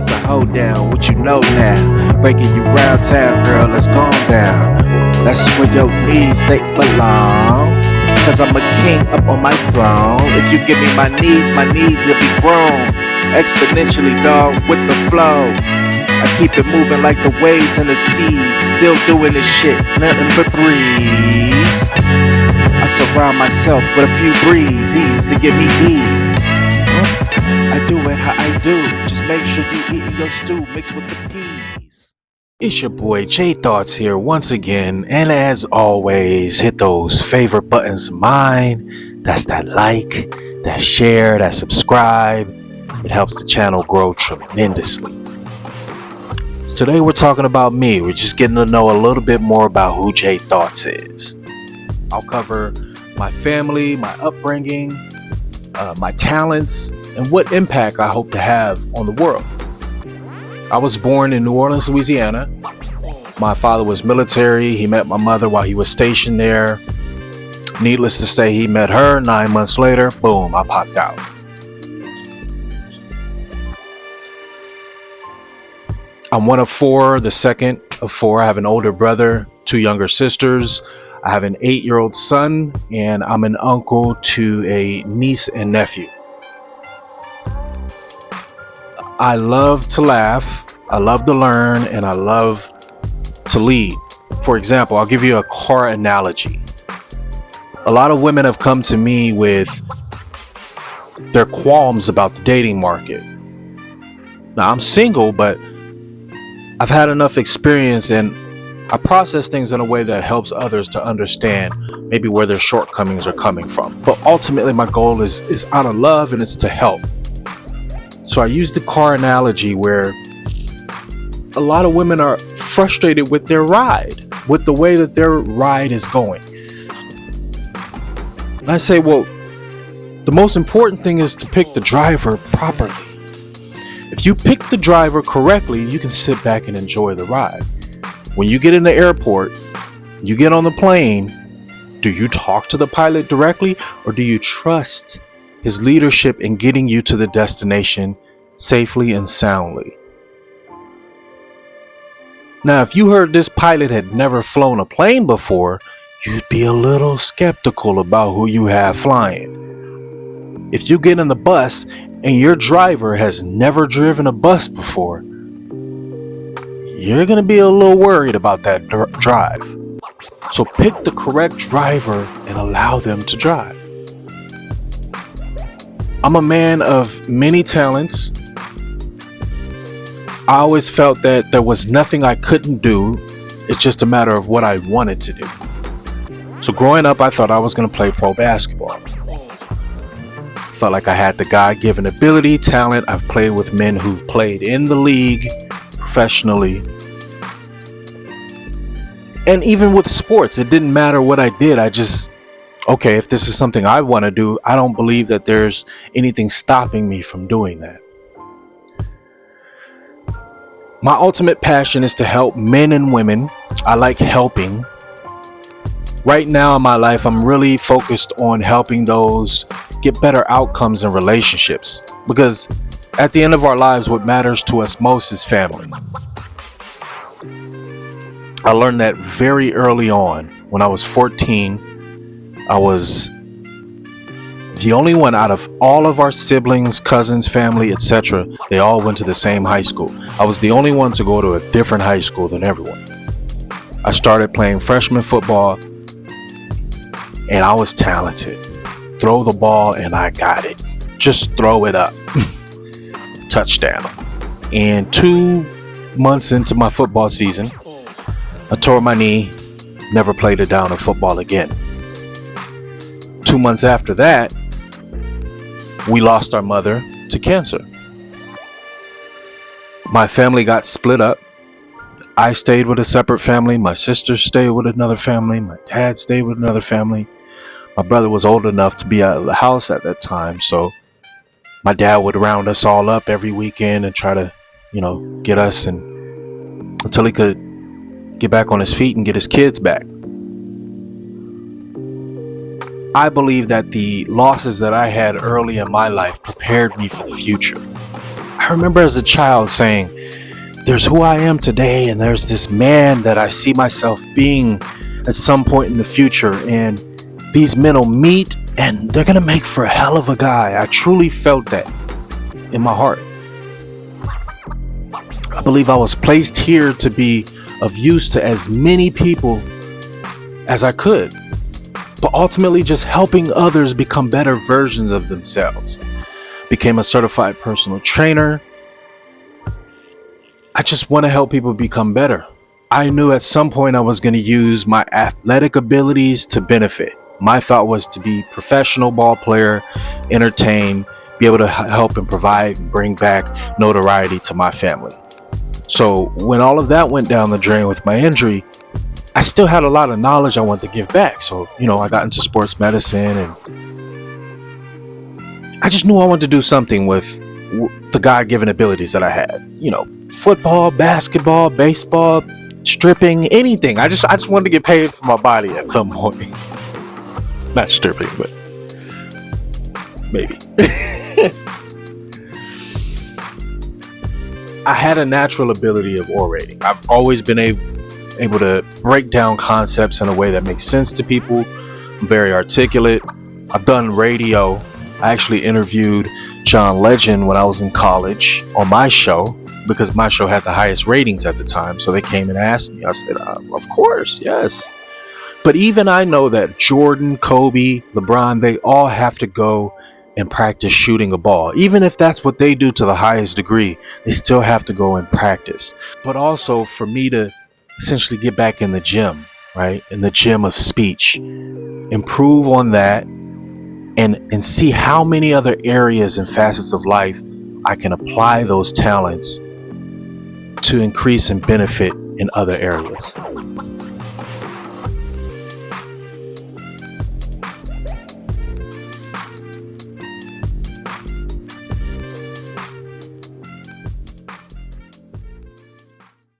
It's a hold down, what you know now. Breaking you round town, girl, let's calm down. That's where your knees, they belong. Cause I'm a king up on my throne. If you give me my knees will be grown. Exponentially, dog, with the flow. I keep it moving like the waves in the seas. Still doing this shit, nothing but breeze. I surround myself with a few breezes to give me ease. I do it how I do. Just make sure you eat your stew mixed with the peas. It's your boy J Thoughts here once again, and as always, hit those favorite buttons of mine. That's that like, that share, that subscribe. It helps the channel grow tremendously. Today we're talking about me. We're just getting to know a little bit more about who J Thoughts is. I'll cover my family, my upbringing, my talents, and what impact I hope to have on the world. I was born in New Orleans, Louisiana. My father was military. He met my mother while he was stationed there. Needless to say, he met her. 9 months later, boom, I popped out. I'm one of four, the second of four. I have an older brother, two younger sisters. I have an 8-year-old son, and I'm an uncle to a niece and nephew. I love to laugh, I love to learn, and I love to lead. For example, I'll give you a car analogy. A lot of women have come to me with their qualms about the dating market. Now, I'm single, but I've had enough experience, and I process things in a way that helps others to understand maybe where their shortcomings are coming from. But ultimately, my goal is out of love, and it's to help. So I use the car analogy where a lot of women are frustrated with their ride, with the way that their ride is going. And I say, well, the most important thing is to pick the driver properly. If you pick the driver correctly, you can sit back and enjoy the ride. When you get in the airport, you get on the plane, do you talk to the pilot directly, or do you trust his leadership in getting you to the destination safely and soundly? Now, if you heard this pilot had never flown a plane before, you'd be a little skeptical about who you have flying. If you get in the bus and your driver has never driven a bus before, you're going to be a little worried about that drive. So pick the correct driver and allow them to drive. I'm a man of many talents. I always felt that there was nothing I couldn't do. It's just a matter of what I wanted to do. So growing up, I thought I was going to play pro basketball. Felt like I had the God-given ability, talent. I've played with men who've played in the league professionally. And even with sports, it didn't matter what I did. Okay, if this is something I want to do, I don't believe that there's anything stopping me from doing that. My ultimate passion is to help men and women. I like helping. Right now in my life, I'm really focused on helping those get better outcomes in relationships. Because at the end of our lives, what matters to us most is family. I learned that very early on. When I was 14, I was the only one out of all of our siblings, cousins, family, etc. They all went to the same high school. I was the only one to go to a different high school than everyone. I started playing freshman football, and I was talented. Throw the ball and I got it. Just throw it up. Touchdown. And 2 months into my football season, I tore my knee, never played a down of football again. 2 months after that, we lost our mother to cancer. My family got split up. I stayed with a separate family. My sister stayed with another family. My dad stayed with another family. My brother was old enough to be out of the house at that time, so my dad would round us all up every weekend and try to, get us until he could get back on his feet and get his kids back. I believe that the losses that I had early in my life prepared me for the future. I I remember as a child saying, there's who I am today, and there's this man that I see myself being at some point in the future, and these men will meet and they're gonna make for a hell of a guy. I truly felt that in my heart. I believe I was placed here to be of use to as many people as I could, but ultimately just helping others become better versions of themselves. Became a certified personal trainer. I just want to help people become better. I knew at some point I was going to use my athletic abilities to benefit. My thought was to be a professional ball player, entertain, be able to help and provide and bring back notoriety to my family. So when all of that went down the drain with my injury, I still had a lot of knowledge I wanted to give back. So, I got into sports medicine, and I just knew I wanted to do something with the God-given abilities that I had. Football, basketball, baseball, stripping, anything. I just wanted to get paid for my body at some point. Not stripping, but maybe. I had a natural ability of orating. I've always been able to break down concepts in a way that makes sense to people. I'm very articulate. I've done radio. I actually interviewed John Legend when I was in college on my show, because my show had the highest ratings at the time. So they came and asked me. I said, of course, yes. But even I know that Jordan, Kobe, LeBron, they all have to go and practice shooting a ball. Even if that's what they do to the highest degree, they still have to go and practice. But also for me to essentially get back in the gym, right? In the gym of speech, improve on that, and see how many other areas and facets of life I can apply those talents to increase and benefit in other areas.